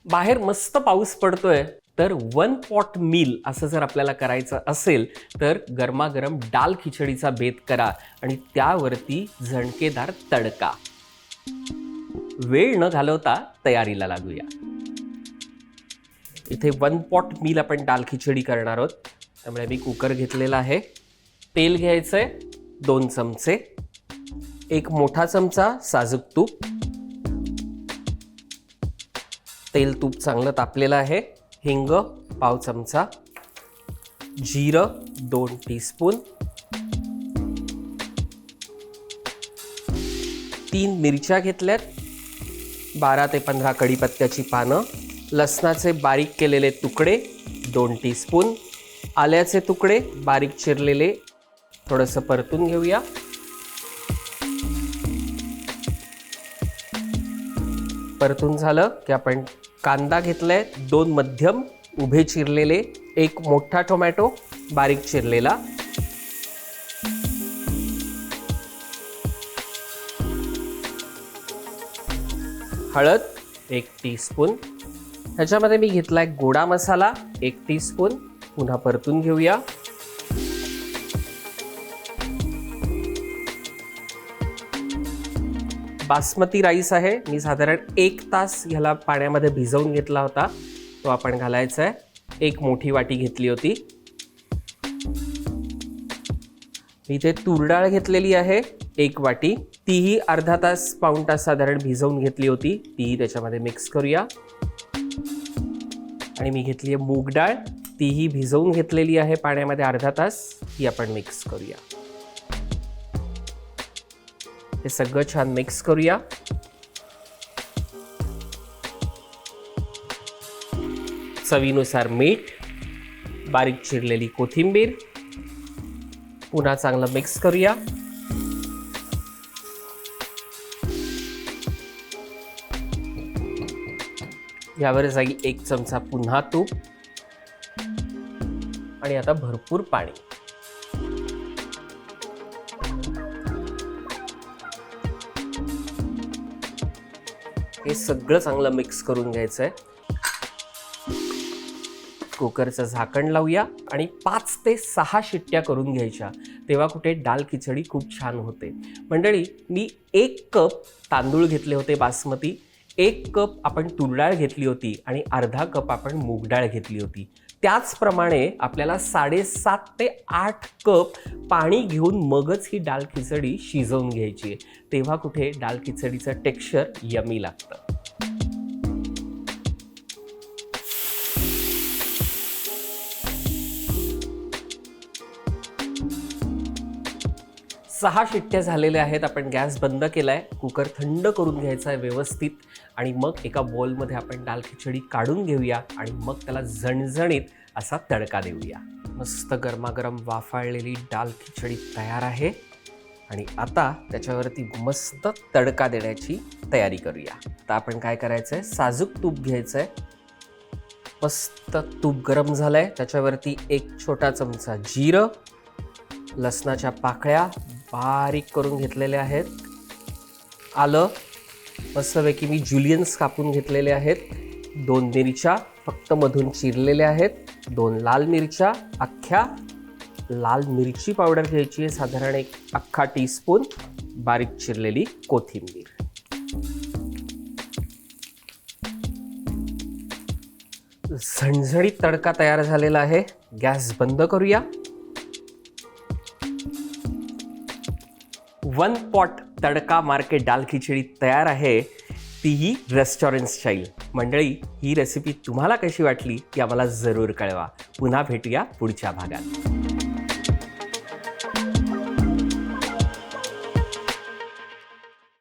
बाहेर मस्त पाऊस पडतोय, तर वन पॉट मील असं जर आपल्याला करायचं असेल तर गरमागरम डाल खिचडीचा बेत करा आणि त्यावरती झणकेदार तडका. वेळ न घालवता तयारीला लागूया. इथे वन पॉट मील आपण डाल खिचडी करणार आहोत, त्यामुळे मी कुकर घेतलेला आहे. तेल घ्यायचंय 2 चमचे, एक मोठा चमचा साजूक तूप. तेल तूप चांगलं तापलेलं आहे. हिंग पाव चमचा, जिरं 2 टीस्पून, 3 मिरच्या घेतल्यात, 12 ते 15 कढीपत्त्याची पानं, लसणाचे बारीक केलेले तुकडे 2 टीस्पून, आल्याचे तुकडे बारीक चिरलेले थोडंसं परतून घेऊया. परतून झालं की आपण कांदा घेतलाय 2 मध्यम उभे चिरलेले, 1 मोठा टोमॅटो बारीक चिरलेला, हळद 1 टीस्पून, ह्याच्यामध्ये मी घेतलाय गोडा मसाला 1 टीस्पून. पुन्हा परतून घेऊया. बासमती राईस आहे, मी साधारण 1 तास ह्याला पाण्यामध्ये भिजवून घेतला होता, तो आपण घालायचा आहे. 1 मोठी वाटी घेतली होती. मी इथे तूर डाळ घेतलेली आहे 1 वाटी, तीही अर्धा तास पाऊण तास साधारण भिजवून घेतली होती, तीही त्याच्यामध्ये मिक्स करूया. आणि मी घेतली आहे मूग डाळ, तीही भिजवून घेतलेली आहे पाण्यामध्ये अर्धा तास, ती आपण मिक्स करूया. हे सगळं छान मिक्स करूया. चवीनुसार मीठ, बारीक चिरलेली कोथिंबीर, पुन्हा चांगलं मिक्स करूया. यावर जाईल 1 चमचा पुन्हा तूप आणि आता भरपूर पाणी. हे सगळं चांगलं मिक्स करून घ्यायचंय. कुकरचं झाकण लावूया आणि 5 ते 6 शिट्ट्या करून घ्यायच्या, तेव्हा कुठे डाल खिचडी खूप छान होते. मंडळी, मी 1 कप तांदूळ घेतले होते बासमती, 1 कप आपण तूर डाळ घेतली होती आणि अर्धा कप आपण मूग डाळ घेतली होती. त्याचप्रमाणे आपल्याला 7.5 ते 8 कप पाणी घेऊन मगच ही डाळ खिचडी शिजवून घ्यायची आहे, तेव्हा कुठे डाळ खिचडीचं टेक्स्चर यमी लागतं. सहा शिट्ट्या झालेल्या आहेत. आपण गॅस बंद केलाय, कुकर थंड करून घ्यायचा आहे व्यवस्थित आणि मग एका बोलमध्ये आपण डाळ खिचडी काढून घेऊया आणि मग त्याला झणझणीत असा तडका देऊया. मस्त गरमागरम वाफाळलेली डाळ खिचडी तयार आहे आणि आता त्याच्यावरती मस्त तडका देण्याची तयारी करूया. आता आपण काय करायचं आहे, साजूक तूप घ्यायचं आहे. मस्त तूप गरम झालंय, त्याच्यावरती 1 छोटा चमचा जिरं, लसणाच्या पाकळ्या बारीक करून घेतलेल्या आहेत, आलं मस्तपैकी मी जुलियन्स कापून घेतलेले आहेत, 2 मिरच्या फक्त मधून चिरलेल्या आहेत, 2 लाल मिरच्या अख्ख्या, लाल मिरची पावडर घ्यायची आहे साधारण 1 अख्खा टीस्पून, बारीक चिरलेली कोथिंबीर. झणझणीत तडका तयार झालेला आहे. गॅस बंद करूया. 1 पॉट तडका मार्के डाल खिचडी तयार आहे, तीही रेस्टॉरंट स्टाईल. मंडळी, ही रेसिपी तुम्हाला कशी वाटली ती आम्हाला जरूर कळवा. पुन्हा भेटूया पुढच्या भागात.